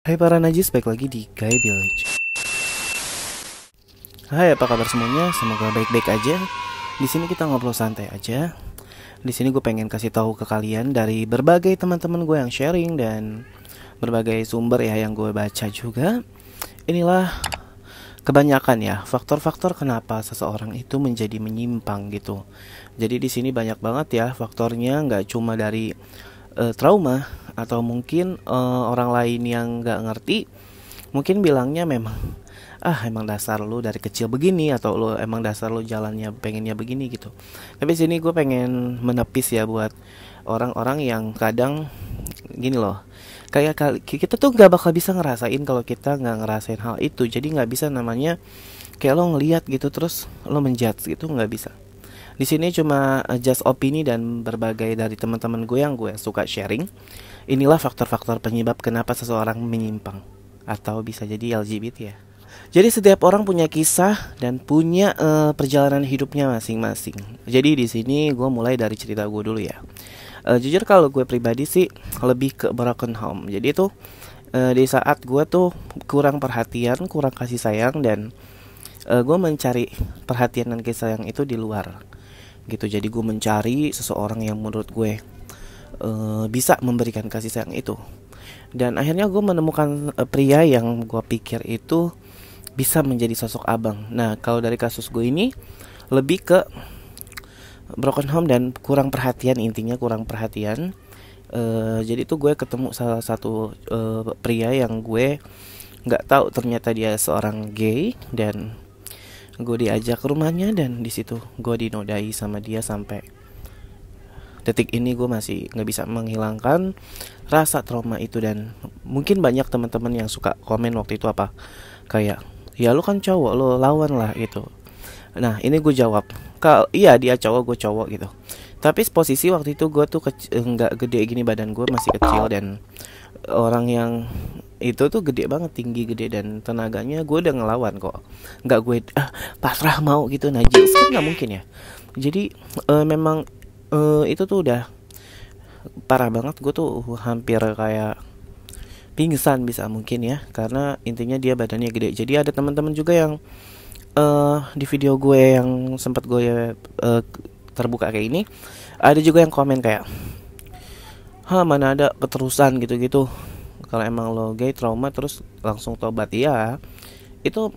Hai para najis, balik lagi di Guy Village. Hai, apa kabar semuanya? Semoga baik-baik aja. Di sini kita ngobrol santai aja. Di sini gue pengen kasih tahu ke kalian dari berbagai teman-teman gue yang sharing dan berbagai sumber ya yang gue baca juga. Inilah kebanyakan ya faktor-faktor kenapa seseorang itu menjadi menyimpang gitu. Jadi di sini banyak banget ya faktornya, nggak cuma dari trauma atau mungkin orang lain yang nggak ngerti mungkin bilangnya memang emang dasar lu dari kecil begini, atau lu emang dasar lu jalannya pengennya begini gitu. Tapi sini gue pengen menepis ya buat orang-orang yang kadang gini loh, kayak kita tuh nggak bakal bisa ngerasain kalau kita nggak ngerasain hal itu. Jadi nggak bisa namanya kayak lo ngelihat gitu terus lo menjudge gitu, nggak bisa. Di sini cuma just opini dan berbagai dari teman-teman gue yang gue suka sharing. Inilah faktor-faktor penyebab kenapa seseorang menyimpang atau bisa jadi LGBT ya. Jadi setiap orang punya kisah dan punya perjalanan hidupnya masing-masing. Jadi di sini gue mulai dari cerita gue dulu ya. Jujur kalau gue pribadi sih lebih ke broken home. Jadi itu di saat gue tuh kurang perhatian, kurang kasih sayang, dan gue mencari perhatian dan kasih sayang itu di luar gitu. Jadi gue mencari seseorang yang menurut gue bisa memberikan kasih sayang itu. Dan akhirnya gue menemukan pria yang gue pikir itu bisa menjadi sosok abang. Nah kalau dari kasus gue ini lebih ke broken home dan kurang perhatian, intinya kurang perhatian. Jadi tuh gue ketemu salah satu pria yang gue nggak tahu ternyata dia seorang gay, dan gue diajak ke rumahnya dan di situ gue dinodai sama dia. Sampai detik ini gue masih nggak bisa menghilangkan rasa trauma itu. Dan mungkin banyak teman-teman yang suka komen waktu itu apa kayak, ya lu kan cowok, lu lawan lah gitu. Nah ini gue jawab, iya dia cowok, gue cowok gitu. Tapi posisi waktu itu gue tuh nggak gede gini, badan gue masih kecil, dan orang yang itu tuh gede banget, tinggi, gede, dan tenaganya gue udah ngelawan kok. Nggak gue pasrah mau gitu, najis kan nggak mungkin ya. Jadi memang itu tuh udah parah banget. Gue tuh hampir kayak pingsan bisa mungkin ya, karena intinya dia badannya gede. Jadi ada teman-teman juga yang di video gue yang sempat gue terbuka kayak ini, ada juga yang komen kayak, mana ada keterusan gitu-gitu. Kalau emang lo gay trauma terus langsung tobat, ya itu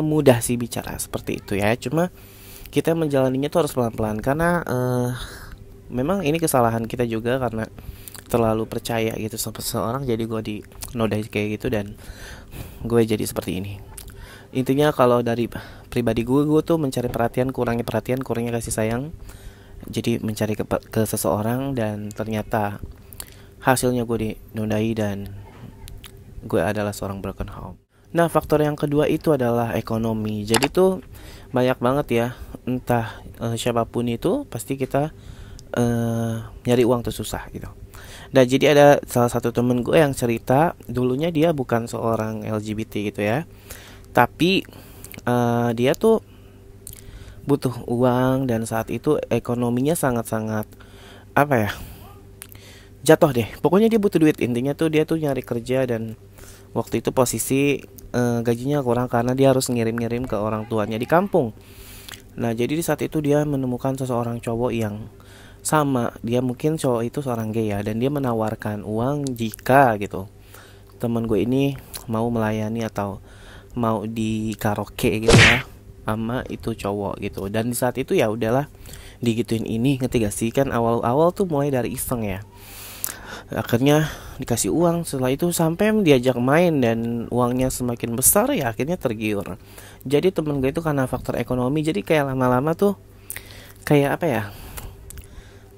mudah sih bicara seperti itu ya. Cuma kita menjalaninya tuh harus pelan-pelan, karena memang ini kesalahan kita juga karena terlalu percaya gitu sama seseorang. Jadi gue dinodai kayak gitu dan gue jadi seperti ini. Intinya kalau dari pribadi gue tuh mencari perhatian, kurangnya kasih sayang. Jadi mencari ke seseorang, dan ternyata hasilnya gue dinodai dan gue adalah seorang broken home. Nah faktor yang kedua itu adalah ekonomi. Jadi tuh banyak banget ya, entah siapapun itu pasti kita nyari uang tuh susah gitu. Dan jadi ada salah satu temen gue yang cerita, dulunya dia bukan seorang LGBT gitu ya, tapi dia tuh butuh uang, dan saat itu ekonominya sangat-sangat apa ya, jatuh deh. Pokoknya dia butuh duit. Intinya tuh dia tuh nyari kerja, dan waktu itu posisi gajinya kurang karena dia harus ngirim-ngirim ke orang tuanya di kampung. Nah jadi di saat itu dia menemukan seseorang cowok yang sama, dia mungkin cowok itu seorang gay ya, dan dia menawarkan uang jika gitu teman gue ini mau melayani atau mau di karaoke gitu ya sama itu cowok gitu. Dan di saat itu ya udahlah digituin. Ini ngerti gak sih, kan awal-awal tuh mulai dari iseng ya, akhirnya dikasih uang. Setelah itu sampai diajak main dan uangnya semakin besar, ya akhirnya tergiur. Jadi temen gue itu karena faktor ekonomi, jadi kayak lama-lama tuh kayak apa ya,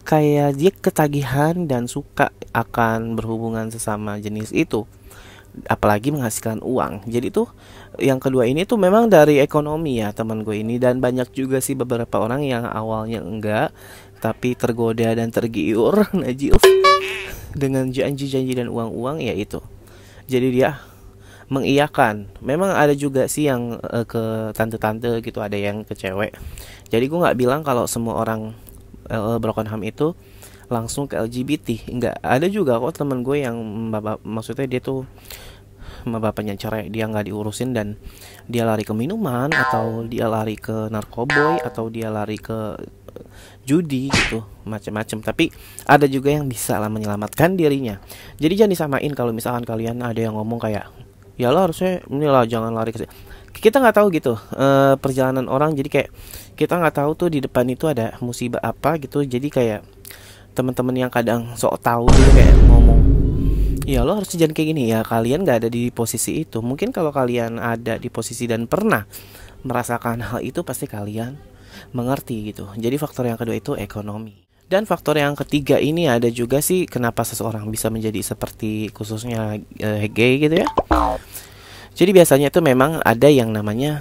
kayak dia ketagihan dan suka akan berhubungan sesama jenis itu, apalagi menghasilkan uang. Jadi tuh yang kedua ini tuh memang dari ekonomi ya teman gue ini. Dan banyak juga sih beberapa orang yang awalnya enggak, tapi tergoda dan tergiur najis dengan janji-janji dan uang-uang ya itu. Jadi dia mengiyakan. Memang ada juga sih yang ke tante-tante gitu, ada yang ke cewek. Jadi gue nggak bilang kalau semua orang broken home itu langsung ke LGBT. Enggak, ada juga kok teman gue yang maksudnya dia tuh sama bapaknya cerai, dia nggak diurusin dan dia lari ke minuman, atau dia lari ke narkoboy, atau dia lari ke judi gitu, macam-macam. Tapi ada juga yang bisa lah menyelamatkan dirinya. Jadi jangan disamain kalau misalkan kalian ada yang ngomong kayak, ya lo harusnya inilah jangan lari ke, kita nggak tahu gitu perjalanan orang. Jadi kayak kita nggak tahu tuh di depan itu ada musibah apa gitu. Jadi kayak teman-teman yang kadang sok tahu gitu kayak ngomong, ya lo harus jangan kayak gini. Ya kalian nggak ada di posisi itu. Mungkin kalau kalian ada di posisi dan pernah merasakan hal itu, pasti kalian mengerti gitu. Jadi faktor yang kedua itu ekonomi. Dan faktor yang ketiga ini ada juga sih kenapa seseorang bisa menjadi seperti khususnya gay gitu ya. Jadi biasanya itu memang ada yang namanya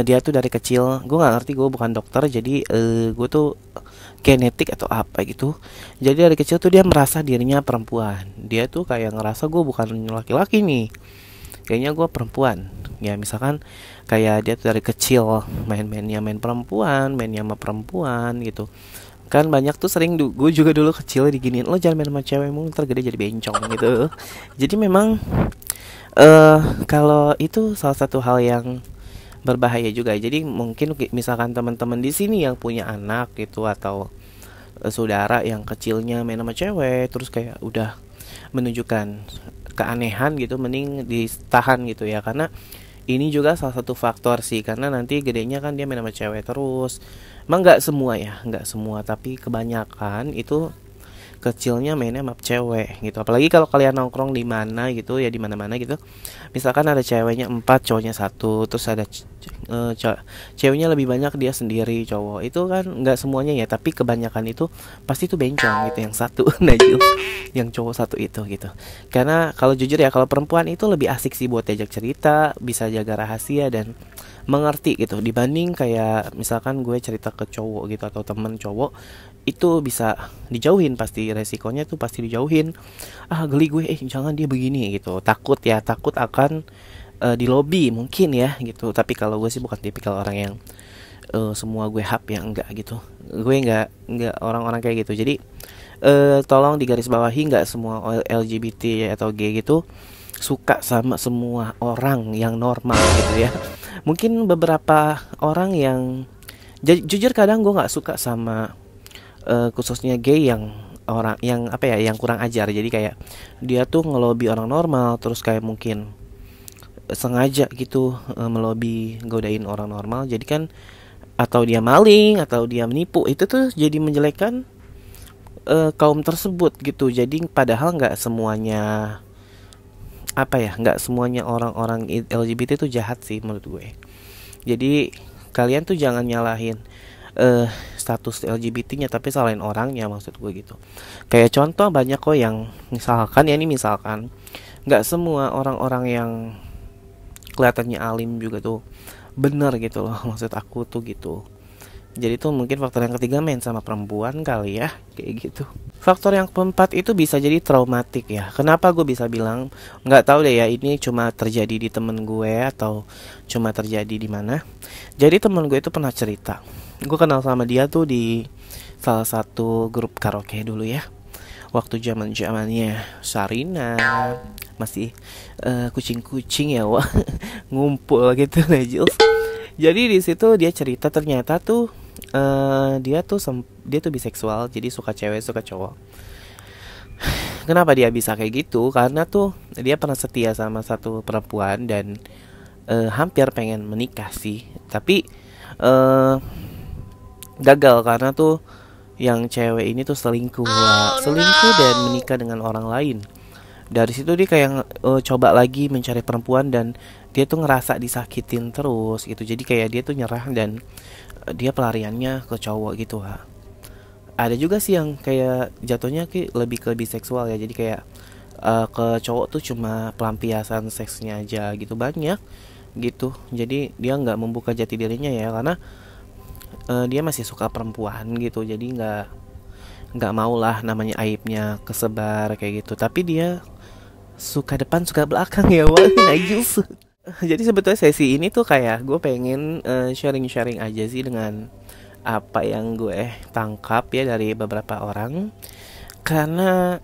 dia tuh dari kecil, gue nggak ngerti, gue bukan dokter, jadi gue tuh genetik atau apa gitu. Jadi dari kecil tuh dia merasa dirinya perempuan. Dia tuh kayak ngerasa gue bukan laki-laki nih, kayaknya gue perempuan. Ya misalkan kayak dia tuh dari kecil main-mainnya main perempuan, mainnya sama perempuan gitu. Kan banyak tuh sering gue juga dulu kecil diginiin, lo jangan main sama cewek, mungkin ntar gede jadi bencong gitu. Jadi memang kalau itu salah satu hal yang berbahaya juga. Jadi mungkin misalkan teman-teman di sini yang punya anak gitu, atau saudara yang kecilnya main sama cewek terus kayak udah menunjukkan keanehan gitu, mending ditahan gitu ya. Karena ini juga salah satu faktor sih, karena nanti gedenya kan dia main sama cewek terus. Emang nggak semua ya, nggak semua, tapi kebanyakan itu kecilnya mainnya sama cewek gitu. Apalagi kalau kalian nongkrong di mana gitu ya, di mana-mana gitu. Misalkan ada ceweknya 4, cowoknya 1, terus ada ceweknya lebih banyak, dia sendiri cowok. Itu kan nggak semuanya ya, tapi kebanyakan itu pasti tuh bencong gitu, yang satu najil, yang cowok 1 itu gitu. Karena kalau jujur ya, kalau perempuan itu lebih asik sih buat diajak cerita, bisa jaga rahasia dan mengerti gitu, dibanding kayak misalkan gue cerita ke cowok gitu atau temen cowok, itu bisa dijauhin, pasti resikonya tuh pasti dijauhin. Geli gue, jangan dia begini gitu, takut akan di lobby mungkin ya gitu. Tapi kalau gue sih bukan tipikal orang yang semua gue hap ya, enggak gitu. Gue enggak orang-orang kayak gitu. Jadi tolong digarisbawahi, nggak semua LGBT atau gay gitu suka sama semua orang yang normal gitu ya. Mungkin beberapa orang yang jujur kadang gue nggak suka sama khususnya gay yang orang yang apa ya, yang kurang ajar. Jadi kayak dia tuh ngelobi orang normal, terus kayak mungkin sengaja gitu melobi godain orang normal. Jadi kan atau dia maling atau dia menipu, itu tuh jadi menjelekkan kaum tersebut gitu. Jadi padahal nggak semuanya nggak semuanya orang-orang LGBT itu jahat sih menurut gue. Jadi kalian tuh jangan nyalahin status LGBT-nya, tapi salahin orangnya, maksud gue gitu. Kayak contoh banyak kok yang misalkan nggak semua orang-orang yang kelihatannya alim juga tuh bener gitu loh, maksud aku tuh gitu. Jadi tuh mungkin faktor yang ketiga main sama perempuan kali ya, kayak gitu. Faktor yang keempat itu bisa jadi traumatik ya. Kenapa gue bisa bilang nggak tahu deh ya, ini cuma terjadi di temen gue atau cuma terjadi di mana. Jadi temen gue itu pernah cerita, gue kenal sama dia tuh di salah satu grup karaoke dulu ya, waktu zamannya Sarina masih kucing-kucing ya, wah ngumpul gitu Najil. Jadi di situ dia cerita ternyata tuh dia tuh biseksual, jadi suka cewek suka cowok. Kenapa dia bisa kayak gitu? Karena tuh dia pernah setia sama satu perempuan dan hampir pengen menikah sih, tapi gagal karena tuh yang cewek ini tuh selingkuh dan menikah dengan orang lain. Dari situ dia kayak coba lagi mencari perempuan dan dia tuh ngerasa disakitin terus gitu. Jadi kayak dia tuh nyerah dan dia pelariannya ke cowok gitu ha. Ada juga sih yang kayak jatuhnya lebih ke biseksual ya. Jadi kayak ke cowok tuh cuma pelampiasan seksnya aja gitu, banyak gitu. Jadi dia nggak membuka jati dirinya ya, karena dia masih suka perempuan gitu. Jadi nggak mau lah namanya aibnya kesebar kayak gitu. Tapi dia suka depan suka belakang ya, wah najis. Jadi sebetulnya sesi ini tuh kayak gue pengen sharing-sharing aja sih dengan apa yang gue tangkap ya dari beberapa orang. Karena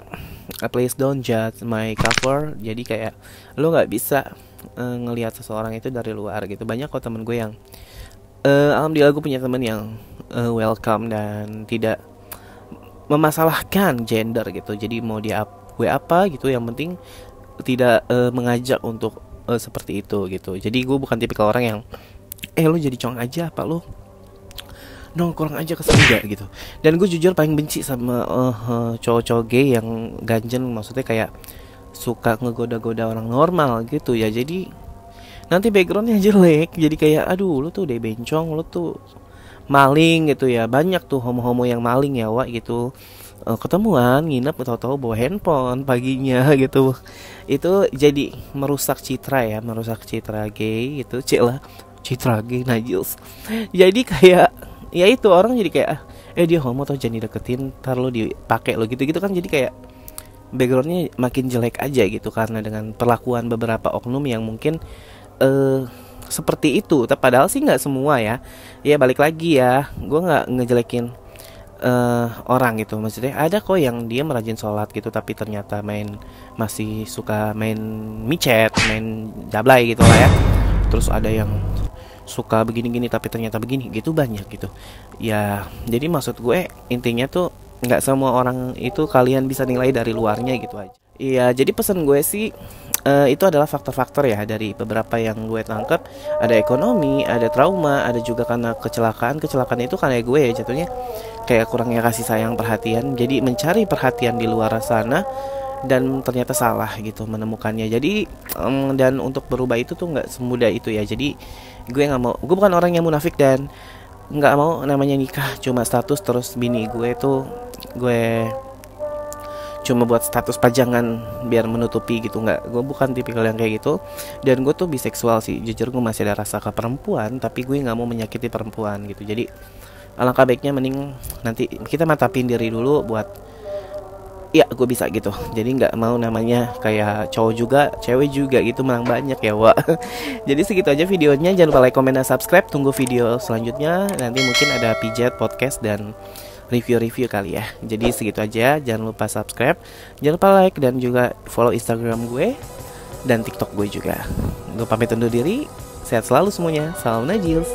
please don't judge my cover. Jadi kayak lo nggak bisa ngelihat seseorang itu dari luar gitu. Banyak kok temen gue yang alhamdulillah gue punya temen yang welcome dan tidak memasalahkan gender gitu. Jadi mau dia gue apa gitu, yang penting tidak mengajak untuk seperti itu gitu. Jadi gue bukan tipikal orang yang lo jadi cowok aja apa lo nongkrong aja kesenja gitu. Dan gue jujur paling benci sama cowok-cowok gay yang ganjen, maksudnya kayak suka ngegoda-goda orang normal gitu ya. Jadi nanti backgroundnya jelek, jadi kayak aduh lu tuh udah bencong, lu tuh maling gitu ya. Banyak tuh homo-homo yang maling ya Wak gitu, ketemuan nginep tahu-tahu bawa handphone paginya gitu. Itu jadi merusak citra ya, merusak citra gay gitu. Citra gay najis. Jadi kayak ya itu orang jadi kayak dia homo tuh jangan dideketin, ntar lo dipakai lo gitu-gitu kan. Jadi kayak backgroundnya makin jelek aja gitu karena dengan perlakuan beberapa oknum yang mungkin seperti itu. Padahal sih nggak semua ya. Ya balik lagi ya, gue nggak ngejelekin orang gitu. Maksudnya ada kok yang dia merajin sholat gitu, tapi ternyata masih suka main micet, main jablay gitu lah ya. Terus ada yang suka begini-gini tapi ternyata begini gitu, banyak gitu ya. Jadi maksud gue intinya tuh nggak semua orang itu kalian bisa nilai dari luarnya gitu aja. Iya, jadi pesan gue sih itu adalah faktor-faktor ya dari beberapa yang gue tangkap. Ada ekonomi, ada trauma, ada juga karena kecelakaan itu karena gue ya jatuhnya kayak kurangnya kasih sayang, perhatian. Jadi mencari perhatian di luar sana dan ternyata salah gitu menemukannya. Jadi dan untuk berubah itu tuh nggak semudah itu ya. Jadi gue bukan orang yang munafik dan nggak mau namanya nikah cuma status terus bini gue tuh gue cuma buat status pajangan biar menutupi gitu. Nggak, gue bukan tipikal yang kayak gitu. Dan gue tuh biseksual sih, jujur gue masih ada rasa ke perempuan, tapi gue nggak mau menyakiti perempuan gitu. Jadi alangkah baiknya mending nanti kita mantapin diri dulu buat ya gue bisa gitu. Jadi nggak mau namanya kayak cowok juga cewek juga gitu menang banyak ya Wak. Jadi segitu aja videonya. Jangan lupa like, comment, dan subscribe. Tunggu video selanjutnya. Nanti mungkin ada pijat, podcast, dan review-review kali ya. Jadi segitu aja. Jangan lupa subscribe, jangan lupa like, dan juga follow Instagram gue dan TikTok gue juga. Gue pamit undur diri. Sehat selalu semuanya. Salam Najils.